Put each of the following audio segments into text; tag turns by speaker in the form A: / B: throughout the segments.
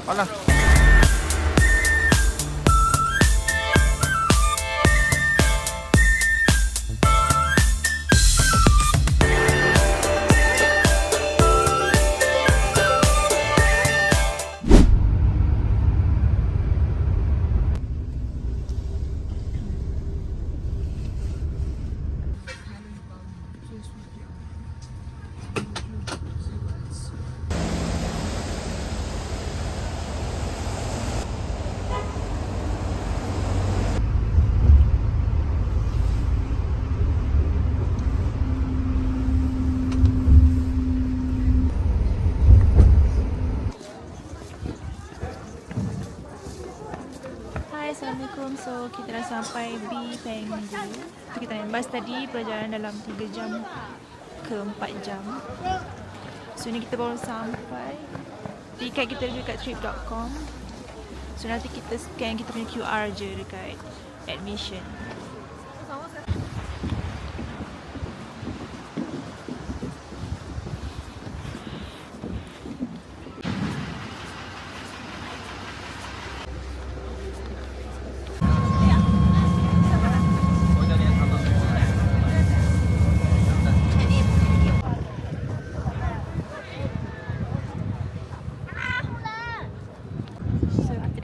A: Alah.
B: Hai, Assalamualaikum. So, kita dah sampai di Penggu. Kita naik bas tadi, perjalanan dalam 3 jam ke 4 jam. So, ni kita baru sampai. Tiket kita ada dekat trip.com. So, nanti kita scan kita punya QR je dekat admission.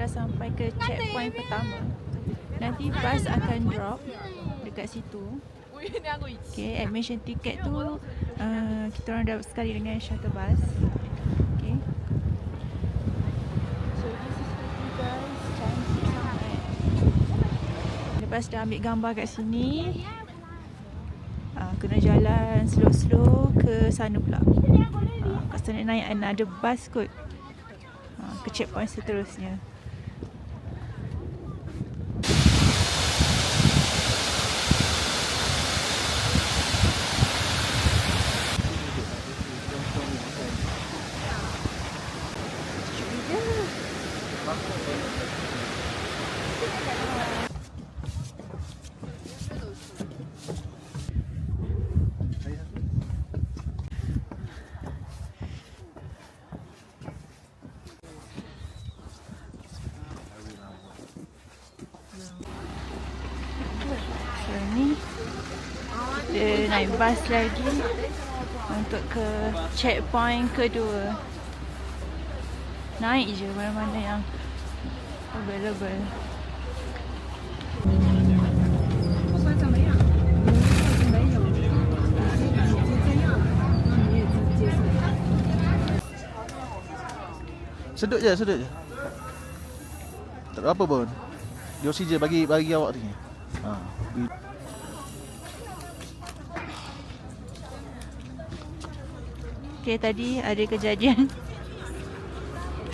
B: Sampai ke checkpoint pertama. Nanti bas akan drop dekat situ. Okay, admission ticket tu kita orang dapat sekali dengan shuttle bus. Okay. So this is the guys, cantik sangat. Lepas dah ambil gambar kat sini, kena jalan slow-slow ke sana pula. Kat sana naik ada bus kot. Ke checkpoint seterusnya. So ni kita naik bas lagi untuk ke checkpoint kedua. Naik je mana-mana yang available.
A: Sedut je. Tak ada apa pun. Dia oksigen bagi awak ni.
B: Okay, tadi ada kejadian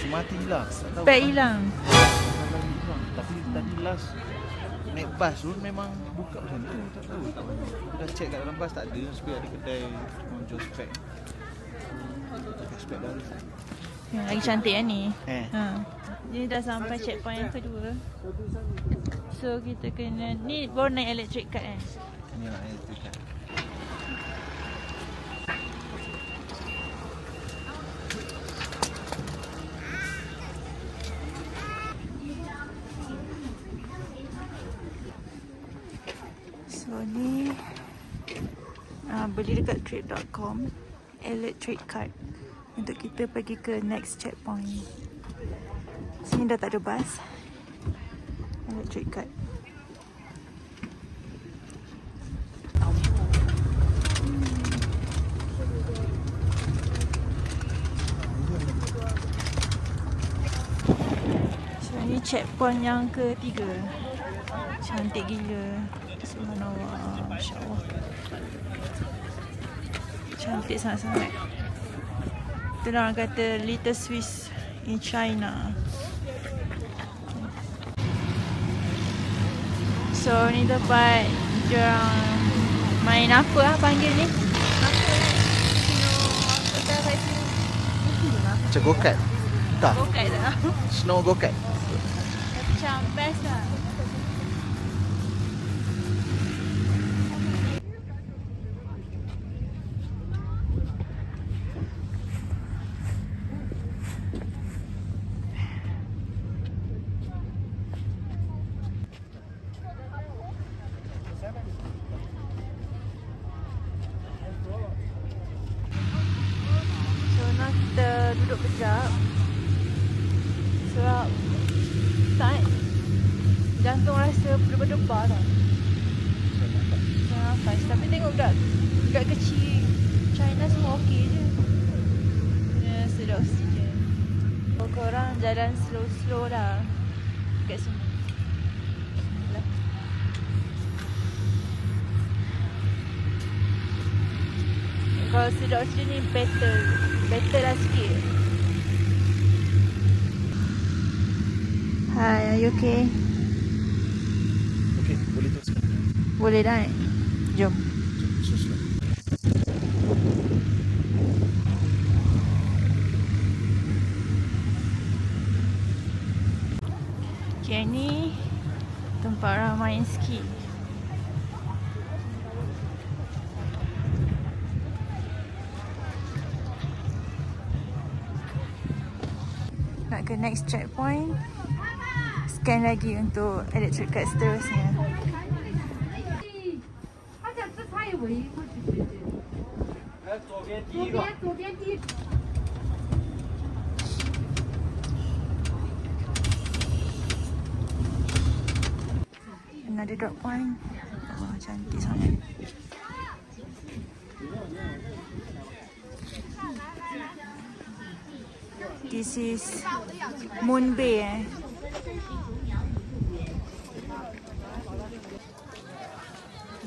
A: Mati hilang.
B: beg hilang.
A: Tapi tadi last naik bas tu memang buka macam tu. Tak tahu. Aku dah check kat dalam bas tak ada. Sebab ada kedai jual spek. Spek baru.
B: Yang lagi cantik kan ni.
A: Eh.
B: Ni dah sampai checkpoint yang kedua. So kita kena, ni baru naik electric card kan.
A: Ni nak electric card.
B: So ni beli dekat trip.com electric card untuk kita pergi ke next checkpoint. Sini dah tak ada bas. Electric card. So ni checkpoint yang ketiga. Cantik gila. Subhanallah, Masya Allah. Cantik sangat-sangat. Itulah orang kata Little Swiss in China. So ni tempat diorang main apa panggil ni?
A: Macam go-kart. Tak.
B: Go-kart tak?
A: Snow go-kart.
B: Macam best lah. nak kita duduk kejap sebab tak jantung rasa berdebar-debar tau. Nafas. Tapi tengok budak kecil China semua okey je. Kena sedar oksigen. Korang jalan slow-slow lah kat sini. Bismillah. Kalau sedar oksigen ni better lah sikit. Hi, are you okay?
A: Okey, boleh teruskan.
B: Boleh dah. Jom.
A: Suslah.
B: Okay, ni tempat orang main ski. Nak ke next checkpoint. Scan lagi untuk electric card seterusnya.
C: 他讲这他也唯一过去学姐。左边第一。
B: Another drop point. Oh, cantik sangat. This is Moon Bay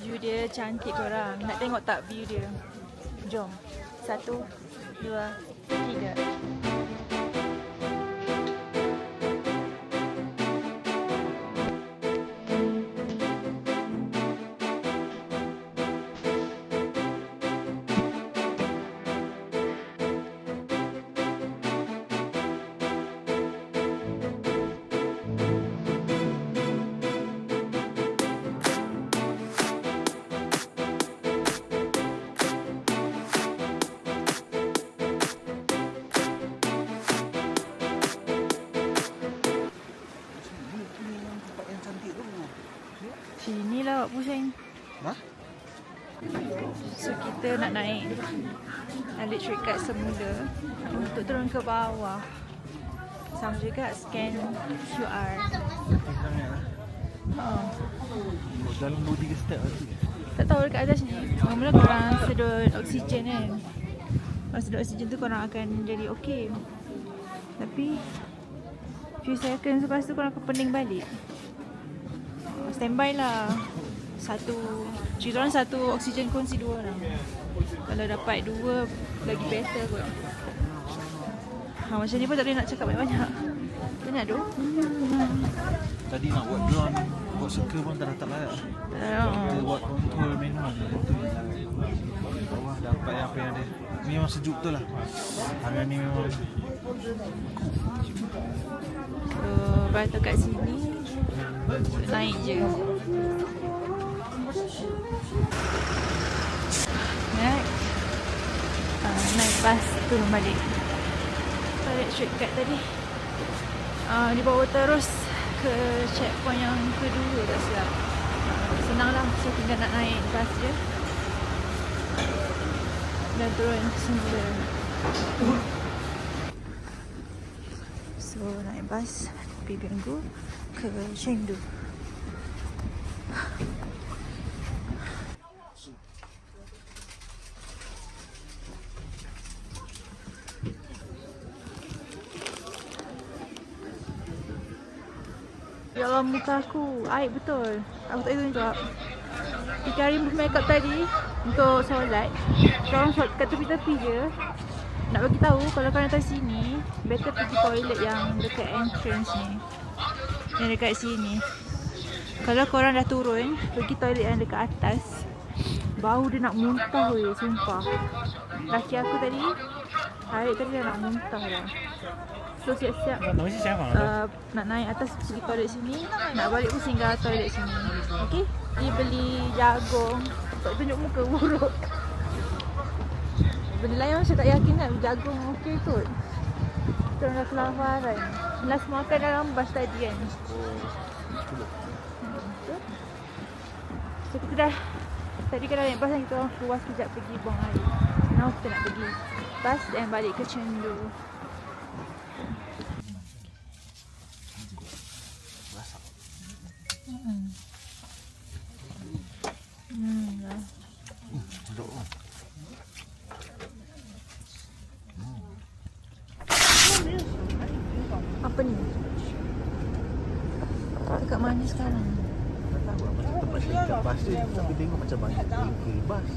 B: View dia cantik korang. Nak tengok tak view dia? Jom. 1, 2, 3. Sini lah awak pusing.
A: Hah?
B: So kita nak naik electric card semula untuk turun ke bawah. Sama juga scan QR.
A: Sangatlah.
B: Oh.
A: Dalam 2-3 step lagi.
B: Tak tahu dekat atas ni. Mula-mula korang sedut oksigen kan. Kalau sedut oksigen tu korang akan jadi okey. Tapi few seconds lepas tu korang akan pening balik. Standby lah. Cerita orang satu oksigen kongsi 2 orang. Kalau dapat 2 lagi better kot. Macam ni pun tak boleh nak cakap banyak-banyak. Banyak tu.
A: Tadi nak buat drone, buat suka pun tak layak. Kita buat control manual je. Bawah dapat apa yang ada. Ni memang sejuk betul lah. Hari ni memang
B: So, batu kat sini naik je. Naik bas turun balik. Tarik shortcut tadi. Dibawa terus ke checkpoint yang kedua tak silap. Senang lah. So tinggal nak naik bas je dan turun semula. So naik bas pergi Benggu ke Chengdu. Ya Allah, muka aku aib betul. Aku tak boleh tunjuk. Kita remove makeup tadi untuk solat. Korang solat kat tepi-tepi je. Nak bagi tahu kalau korang datang sini, better pergi toilet yang dekat entrance ni. Yang dekat sini. Kalau korang dah turun, pergi toilet yang dekat atas. Bau dia nak muntah weh, sumpah. Laki aku tadi, Harik tadi dah nak muntah dah. So siap-siap nak naik atas pergi toilet sini, nak balik pun singgah toilet sini. Okay? Dia beli jagung. Tak tunjuk muka buruk. Benda lain macam tak yakin kan jagung okey kot. Kita dah kelaparan. Last makan dalam bas tadi kan. So kita dah tadi kan naik bas kan kita orang keluar sekejap pergi buang air. Now kita nak pergi bas dan balik ke Chengdu. Dah.
A: Sedap lah.
B: Apa ni? Dekat mana sekarang?
A: Tak tahu lah macam tempat tingkat bas dia. Tapi tengok macam banyak bengkel bas.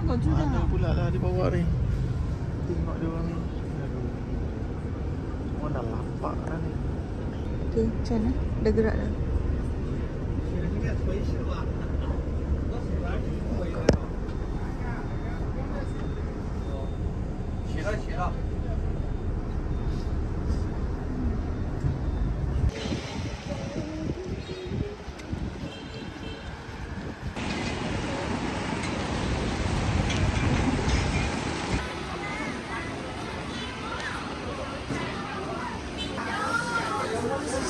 A: Tak mana pula lah di bawah ni. Tengok dia orang ni. Aduh. Orang dah lapar dah ni.
B: Okay, macam mana? Dah gerak dah.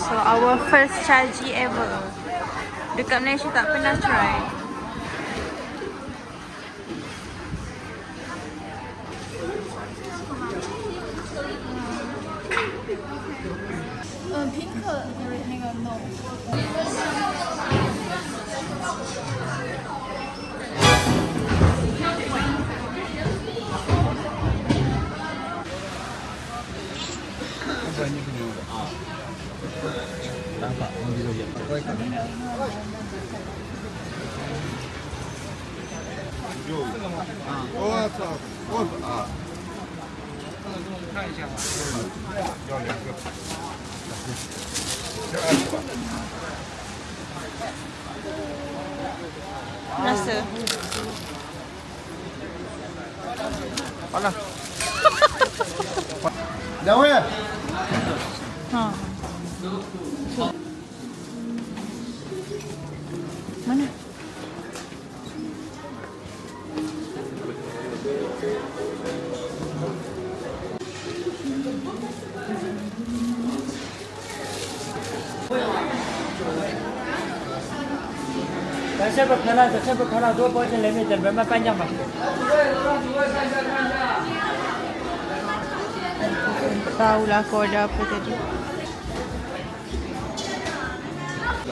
B: So our first Chaji ever. Dekat Malaysia tak pernah try.
A: Banyak punya juga. Nampak mobil dia.
B: Rasa.
A: Panas. Jauh ya?
B: Ha. Mana?
D: 这不可能，这不可能，多保证人民这慢慢搬家嘛。
B: Tahulah kau ada apa tadi.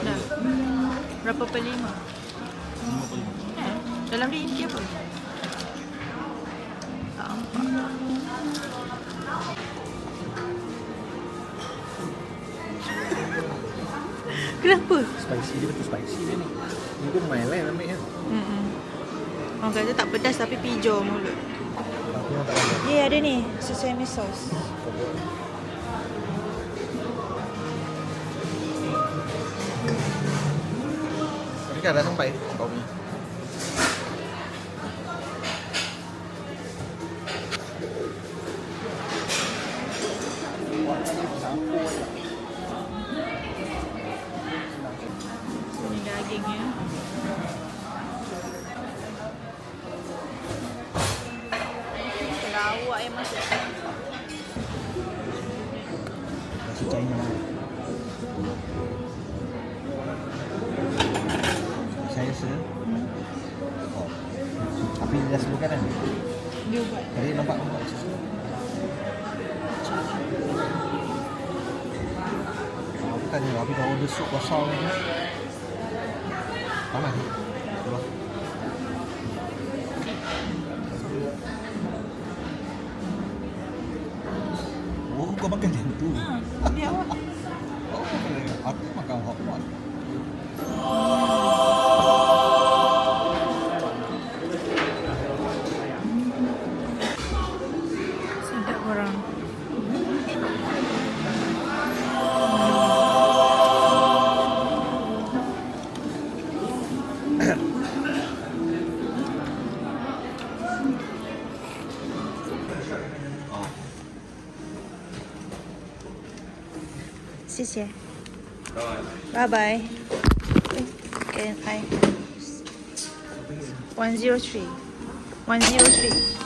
B: Dah. Berapa per 5? 55. Dalam dia isi apa? Tak nampak. Kenapa?
A: Spicy dia betul spicy dia ni. Ni pun mild lah ambil kan.
B: Orang kata tak pedas tapi pijau mulut.
A: Aku yang tak ada.
B: Dia ada ni, sesame sauce.
A: Ni kan dah sampai kau punya.
B: Ini dagingnya. Lawak yang masuk.
A: Rasa China. Saya rasa. Tapi dia dah sebutkan kan?
B: Dia buat.
A: Tadi nampak. Bukan ni, tapi dah order sup basah ni. Panas ni. Itulah. Oh, kau makan macam tu?
B: Dia awak.
A: Oh, aku makan hotpot.
B: Sedap orang. Xie Bye bye. Can I? 103. 103.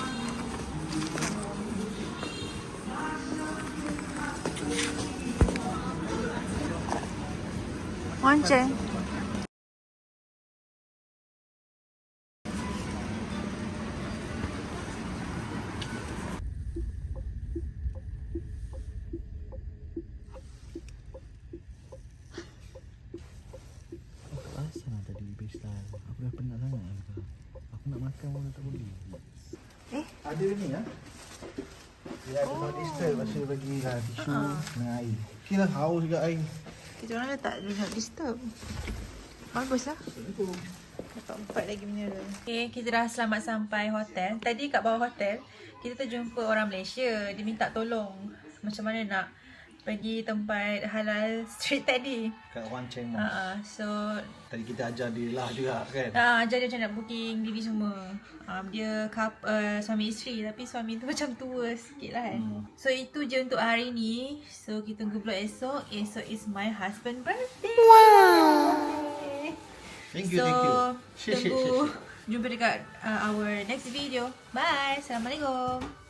B: 완전.
A: Ada ni ya. Dia ada body spray, lepas tu bagi tisu dengan air. Okay lah, haus juga air.
B: Kita orang letak do not disturb. Bagus lah. Dapat 4 lagi mineral. Okay, kita dah selamat sampai hotel. Tadi kat bawah hotel, kita terjumpa orang Malaysia. Dia minta tolong macam mana nak pergi tempat halal street tadi.
A: Kat Wan Cheng Mall.
B: So
A: Tadi kita ajar dia lah juga kan.
B: ajar dia macam nak booking diri semua. Dia suami isteri, tapi suami tu macam tua sikit lah kan. So itu je untuk hari ni. So kita tunggu vlog esok. Esok is my husband birthday.
A: Thank you,
B: So
A: thank you.
B: tunggu jumpa dekat our next video. Bye. Assalamualaikum.